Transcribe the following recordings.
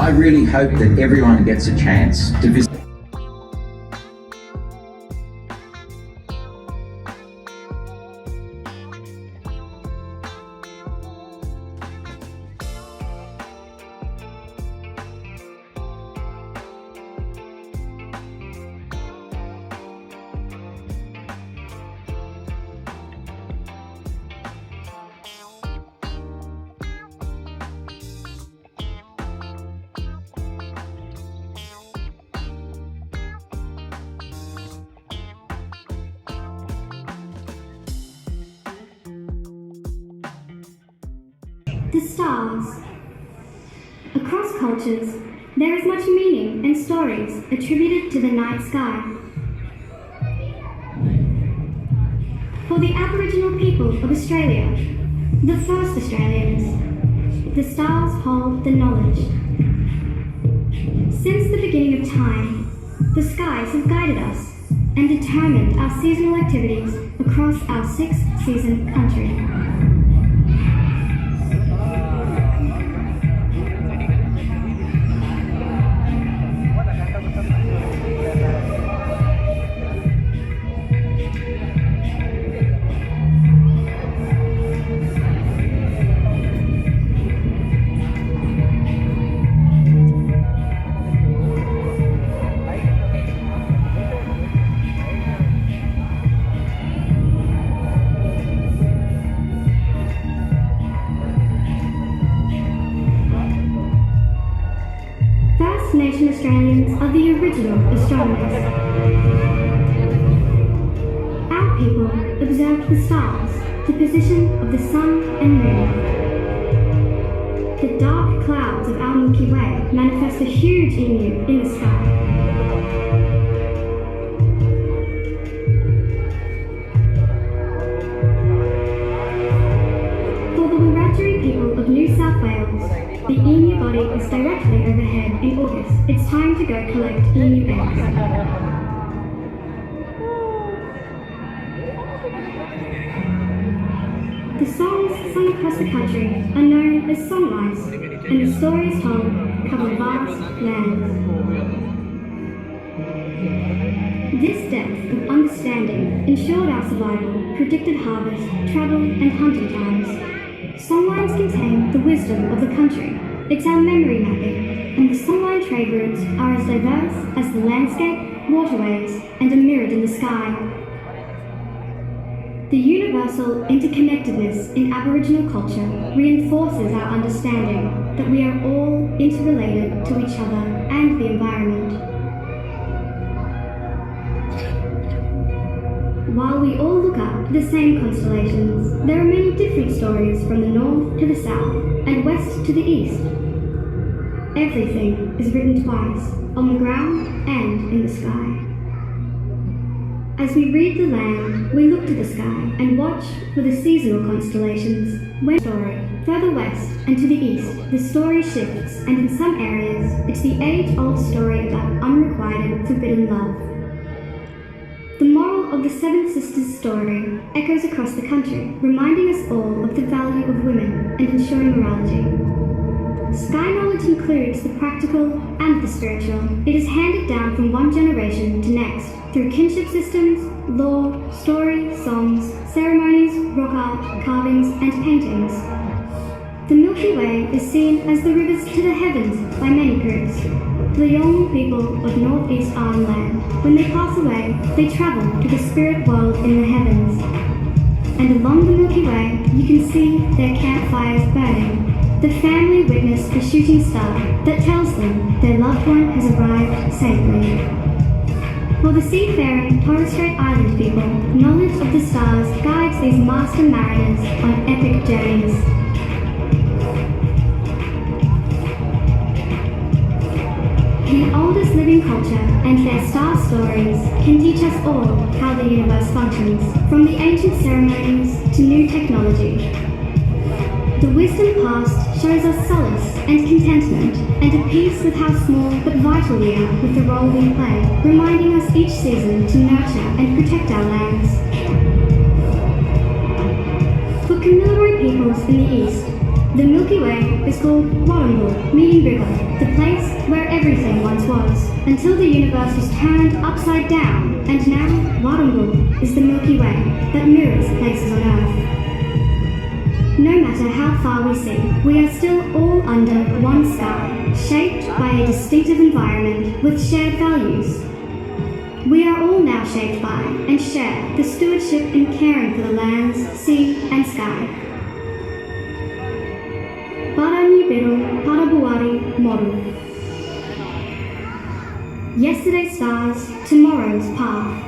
I really hope that everyone gets a chance to visit. The stars. Across cultures, there is much meaning and stories attributed to the night sky. For the Aboriginal people of Australia, the first Australians, the stars hold the knowledge. Since the beginning of time, the skies have guided us and determined our seasonal activities across our six-season country. First Nation Australians are the original astronomers. Our people observed the stars, the position of the sun and moon. The dark clouds of our Milky Way manifest a huge emu in the sky. For the Wiradjuri people of New South Wales, the emu body is directly overhead in August. It's time to go collect emu eggs. The songs sung across the country are known as songlines, and the stories told cover vast lands. This depth of understanding ensured our survival, predicted harvest, travel, and hunting times. Songlines contain the wisdom of the country. It's our memory mapping, and the songline trade routes are as diverse as the landscape, waterways, and are mirrored in the sky. The universal interconnectedness in Aboriginal culture reinforces our understanding that we are all interrelated to each other and the environment. While we all look up to the same constellations, there are many different stories from the north to the south and west to the east. Everything is written twice, on the ground and in the sky. As we read the land, we look to the sky and watch for the seasonal constellations. When story further west and to the east, the story shifts, and in some areas, it's the age-old story about unrequited, forbidden love. The moral of the Seven Sisters story echoes across the country, reminding us all of the value of women and ensuring morality. Sky knowledge includes the practical and the spiritual. It is handed down from one generation to next through kinship systems, lore, story, songs, ceremonies, rock art, carvings, and paintings. The Milky Way is seen as the rivers to the heavens by many groups. The young people of Northeast Arnhem Land, when they pass away, they travel to the spirit world in the heavens. And along the Milky Way, you can see their campfires burning. The family witness a shooting star that tells them their loved one has arrived safely. For the seafaring Torres Strait Island people, knowledge of the stars guides these master mariners on epic journeys. The oldest living culture and their star stories can teach us all how the universe functions, from the ancient ceremonies to new technology. The wisdom past shows us solace and contentment, and a peace with how small but vital we are with the role we play, reminding us each season to nurture and protect our lands. For Kamilaroi peoples in the east, The Milky Way is called Warrnambool, meaning river, the place where everything once was, until the universe was turned upside down, and now Warrnambool is the Milky Way that mirrors places on Earth. No matter how far we see, we are still all under one sky, shaped by a distinctive environment with shared values. We are all now shaped by and share the stewardship and caring for the lands, sea and sky. Para Nibiru, para Buari, Moru. Yesterday's stars, tomorrow's path.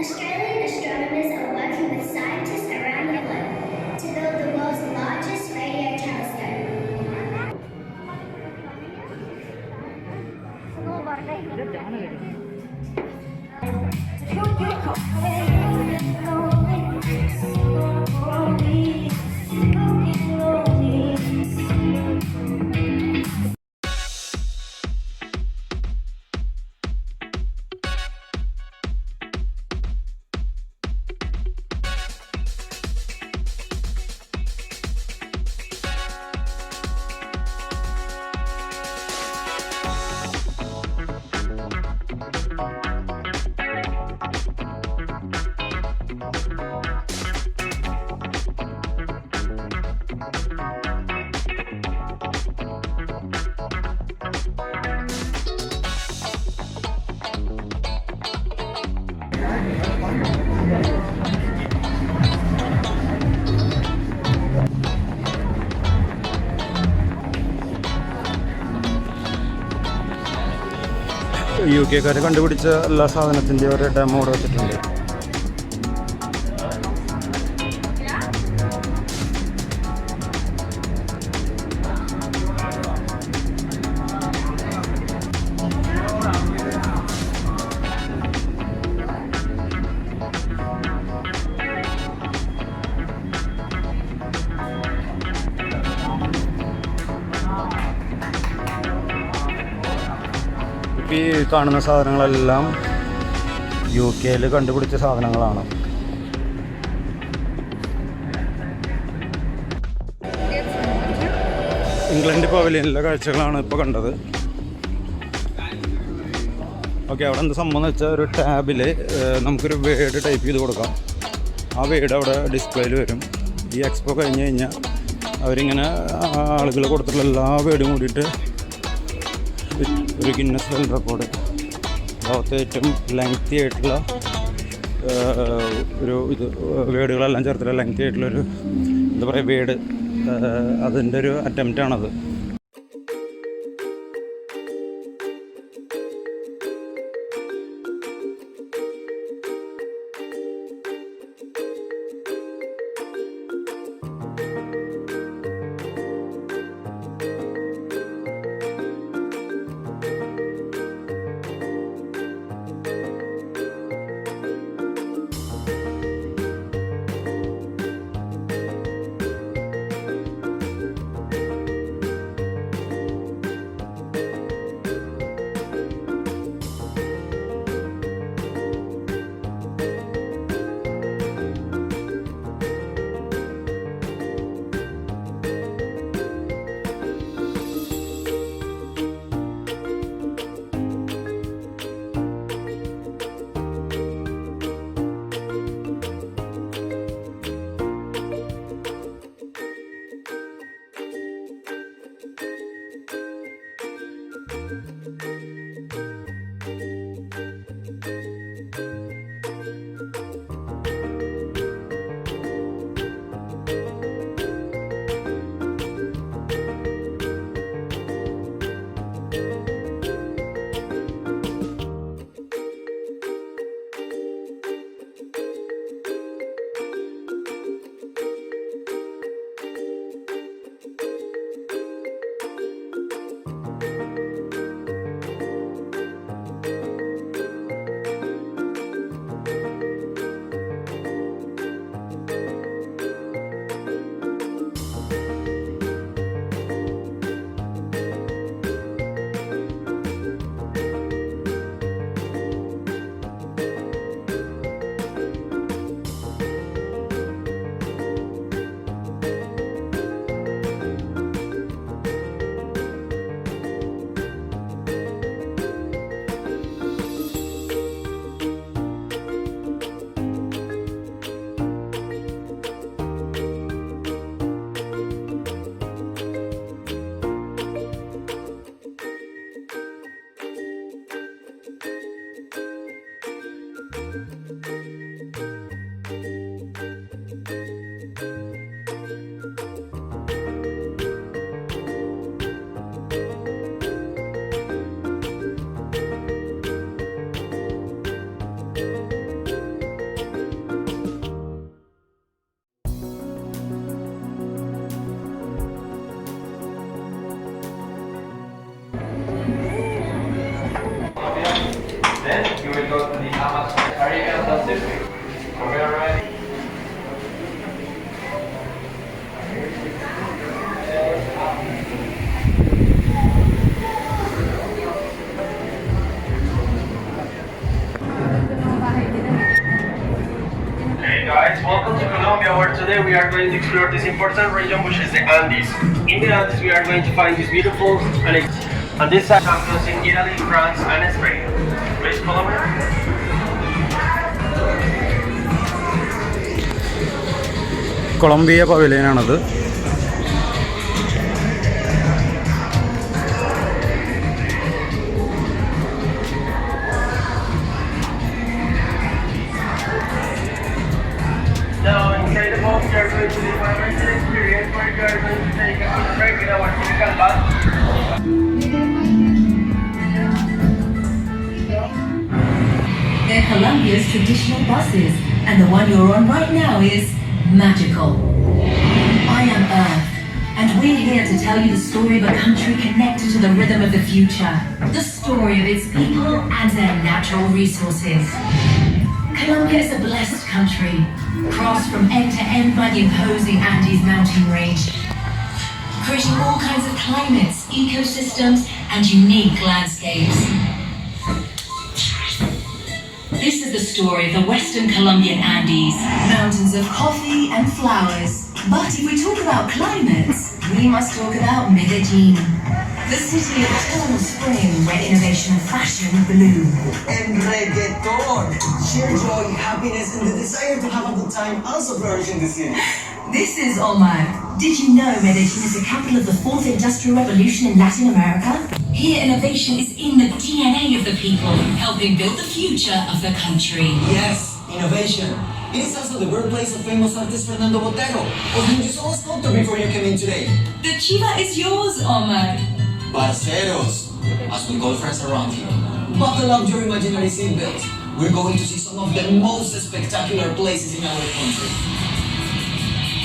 Australian astronomers are working with scientists around the globe to build the world's largest radio telescope. UK കണ്ടുപിടിച്ച എല്ലാ സാധനത്തിൻ്റെ ഒരു demo ഇവിടെ വെച്ചിട്ടുണ്ട്. ഇപ്പോൾ ഈ കാണുന്ന സാധനങ്ങളെല്ലാം UK കണ്ടുപിടിച്ച സാധനങ്ങളാണ്. ഇംഗ്ലണ്ട് പവലിയനിലെ കാഴ്ചകളാണ് ഇപ്പോൾ കണ്ടത്. ഓക്കെ, അവിടെ എന്ത് സംഭവം എന്ന് വെച്ചാൽ ഒരു ടാബിൽ നമുക്കൊരു വേർഡ് ടൈപ്പ് ചെയ്ത് കൊടുക്കാം. ആ വേർഡ് അവിടെ ഡിസ്പ്ലേയിൽ വരും. ഈ എക്സ്പോ കഴിഞ്ഞ് കഴിഞ്ഞാൽ അവരിങ്ങനെ ആളുകൾ കൊടുത്തിട്ടുള്ള എല്ലാ വേർഡും കൂടിയിട്ട് ഒരു ഗിന്നസ് വേൾഡ് റെക്കോർഡ്, ലോകത്തെ ഏറ്റവും ലെങ്തി ആയിട്ടുള്ള ഒരു വേർഡുകളെല്ലാം ചേർത്തിട്ടുള്ള ലെങ്തി ആയിട്ടുള്ളൊരു എന്താ പറയുക വേർഡ്, അതിൻ്റെ ഒരു അറ്റംപ്റ്റാണത്. Then you will go to the Amazon Caribbean Pacific. So we are ready. Hey guys, welcome to Colombia, where today we are going to explore this important region, which is the Andes. In the Andes we are going to find this beautiful and this are champions in Italy, France and Spain. Please follow me. Colombia പവലിയനാണത്. Now inside the boat you are going to live an amazing experience where you are going to take a good break in our typical bath. They're Colombia's traditional buses, and the one you're on right now is magical. I am Earth, and we're here to tell you the story of a country connected to the rhythm of the future. The story of its people and their natural resources. Colombia is a blessed country, crossed from end to end by the imposing Andes mountain range, creating all kinds of climates, ecosystems, and unique landscapes. story of the Western Colombian Andes. Mountains of coffee and flowers. But if we talk about climates, we must talk about Medellin. The city of eternal spring where innovation and fashion bloom. And reggaeton. Sheer joy, happiness, and the desire to have a good time also flourish in the city. This is Omar. Did you know Medellin is the capital of the fourth industrial revolution in Latin America? Here, innovation is in the DNA of the people, helping build the future of the country. Yes, innovation. It is also the birthplace of famous artist Fernando Botero, of whom you saw a sculpture before you came in today. The chiva is yours, Omar. Parceros, as we call friends around here. Buckle up your imaginary seatbelts. We're going to see some of the most spectacular places in our country.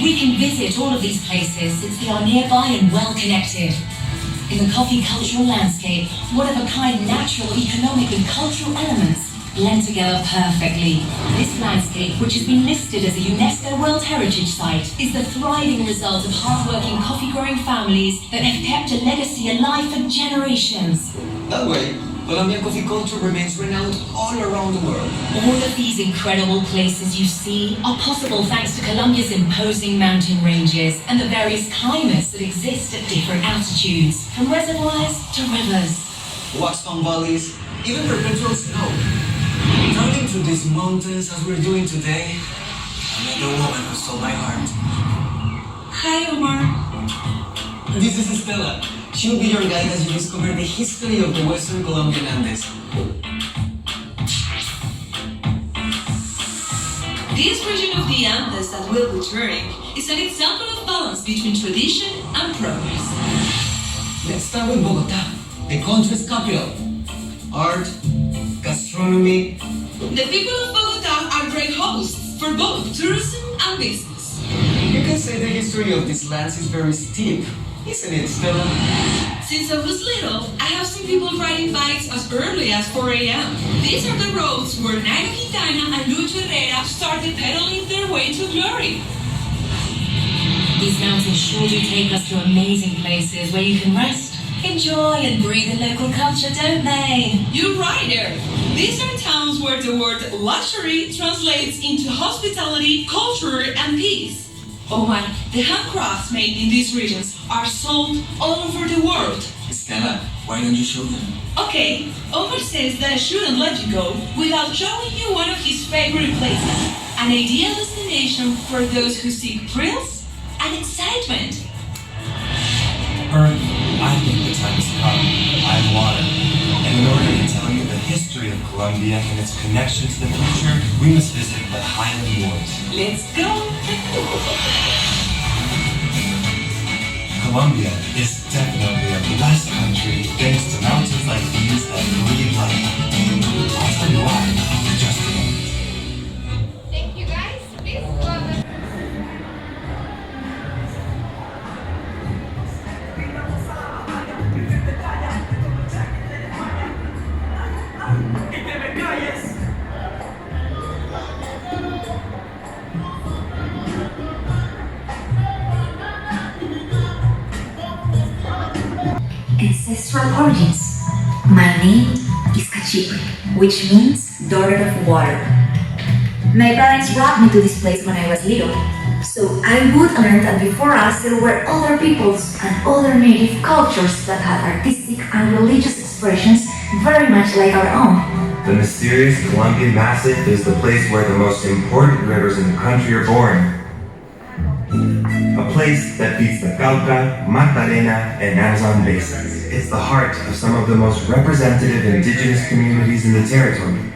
We can visit all of these places since they are nearby and well connected. In the coffee cultural landscape, one-of-a-kind natural, economic and cultural elements blend together perfectly. This landscape, which has been listed as a UNESCO World Heritage Site, is the thriving result of hard-working coffee-growing families that have kept a legacy alive for generations. That way, Colombian coffee culture remains renowned all around the world. All of these incredible places you see are possible thanks to Colombia's imposing mountain ranges and the various climates that exist at different altitudes, from reservoirs to rivers. Waxbound valleys, even perpetual snow. Traveling through these mountains as we're doing today, I met the woman who stole my heart. Hi, Omar. This is Estela. She'll be your guide as you discover the history of the Western Colombian Andes. This region of the Andes that we'll be touring is an example of balance between tradition and progress. Let's start with Bogota, the country's capital. Art, gastronomy. The people of Bogota are great hosts for both tourism and business. You can say the history of these lands is very steep, isn't it, Stella? Since I was little, I have seen people riding bikes as early as 4 a.m. These are the roads where Nairo Quintana and Lucho Herrera started pedaling their way to glory. These mountains sure do take us to amazing places where you can rest, enjoy and breathe in local culture, don't they? You're right there. These are towns where the word luxury translates into hospitality, culture, and peace. Oh my, the handcrafts made in these regions are sold all over the world. Stella, why don't you show them? Okay, Omar says that I shouldn't let you go without showing you one of his favorite places. An ideal destination for those who seek thrills and excitement. Earth, I think the time has come. I'm water. And in order to tell you the history of Colombia and its connection to the future, we must visit the Highland Wars. Let's go! Colombia is definitely a blessed country thanks to mountains like these that breathe life. I'll tell you why in just a moment. Thank you guys. Please go ahead. Ancestral origins. My name is Cachipri, which means daughter of water. My parents brought me to this place when I was little, so I would learn that before us there were other peoples and other native cultures that had artistic and religious expressions very much like our own. The mysterious Colombian Massif is the place where the most important rivers in the country are born. A place that feeds the Cauca, Magdalena, and Amazon basins. It's the heart of some of the most representative indigenous communities in the territory.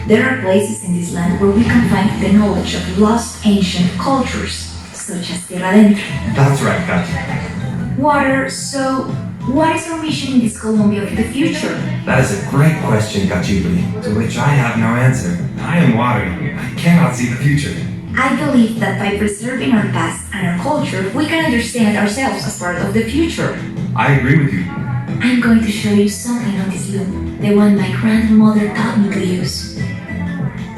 There are places in this land where we can find the knowledge of lost ancient cultures, such as Tierra Adentro. That's right, Katy. Water, so what is our mission in this Colombia of the future? That is a great question, Cachibli, to which I have no answer. I am water. I cannot see the future. I believe that by preserving our past and our culture, we can understand ourselves as part of the future. I agree with you. I'm going to show you something on this loom, the one my grandmother taught me to use.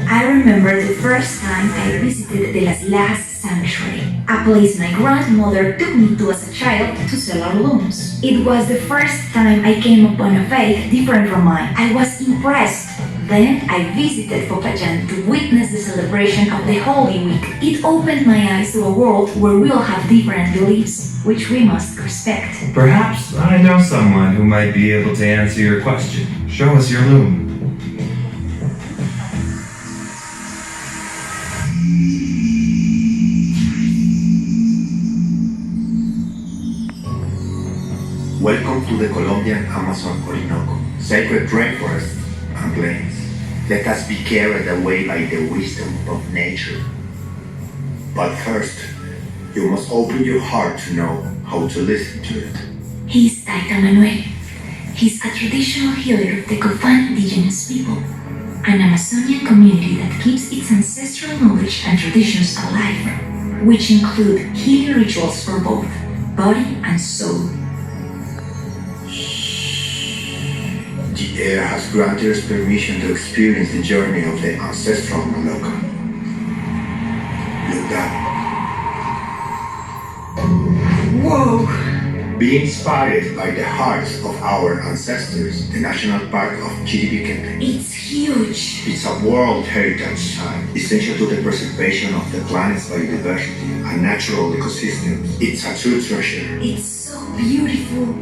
I remember the first time I visited the Las Lajas Sanctuary, a place my grandmother took me to as a child to sell our looms. It was the first time I came upon a faith different from mine. I was impressed. Then I visited Popayán to witness the celebration of the Holy Week. It opened my eyes to a world where we all have different beliefs, which we must respect. Perhaps I know someone who might be able to answer your question. Show us your loom. Welcome to the Colombian Amazon Orinoco, sacred rainforests and plains. Let us be carried away by the wisdom of nature. But first, you must open your heart to know how to listen to it. He's Taita Manuel. He's a traditional healer of the Copan indigenous people, an Amazonian community that keeps its ancestral knowledge and traditions alive, which include healing rituals for both body and soul. The air has granted us permission to experience the journey of the ancestral Maloka. Look down. Whoa! Be inspired by the hearts of our ancestors, the National Park of Chiribiquete. It's huge. It's a World Heritage Site, essential to the preservation of the planet's biodiversity and natural ecosystems. It's a true treasure. It's so beautiful.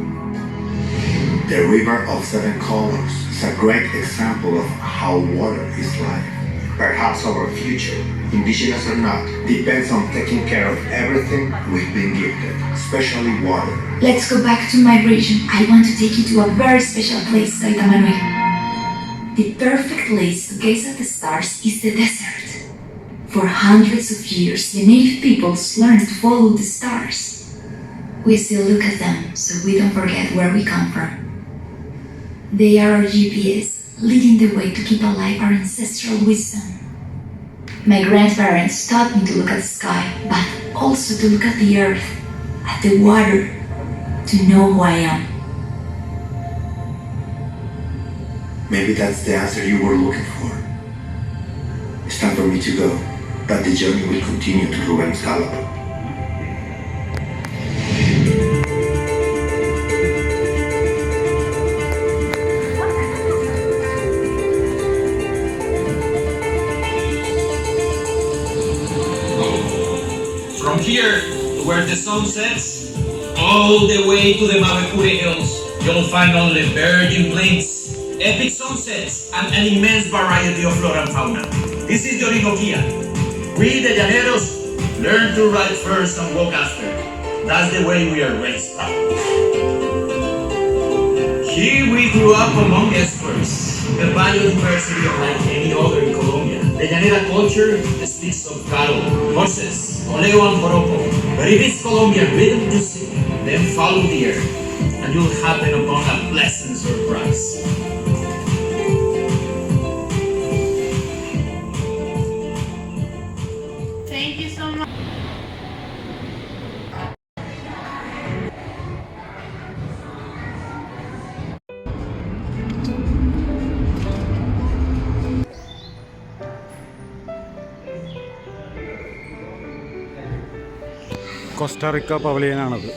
The River of Seven Colors is a great example of how water is life. Perhaps our future, indigenous or not, depends on taking care of everything we've been gifted, especially water. Let's go back to my region. I want to take you to a very special place, Taita Manuel. The perfect place to gaze at the stars is the desert. For hundreds of years, the native peoples learned to follow the stars. We still look at them so we don't forget where we come from. They are our GPS, leading the way to keep alive our ancestral wisdom. My grandparents taught me to look at the sky, but also to look at the earth, at the water, to know who I am. Maybe that's the answer you were looking for. It's time for me to go, but the journey will continue to Ruben's Gallop. From here, where the sun sets, all the way to the Mavecure Hills, you'll find only virgin plains, epic sunsets, and an immense variety of flora and fauna. This is the Orinoquia. We, the Llaneros, learn to ride first and walk after. That's the way we are raised. Here we grew up among experts. The biodiversity unlike any other in Colombia. The Llanera culture speaks of cattle, horses, oleo and joropo. But if it's Colombian rhythm music, then follow the earth, and you'll happen upon a pleasant surprise. Thank you so much. Costa Rica പവലിയനാണത്.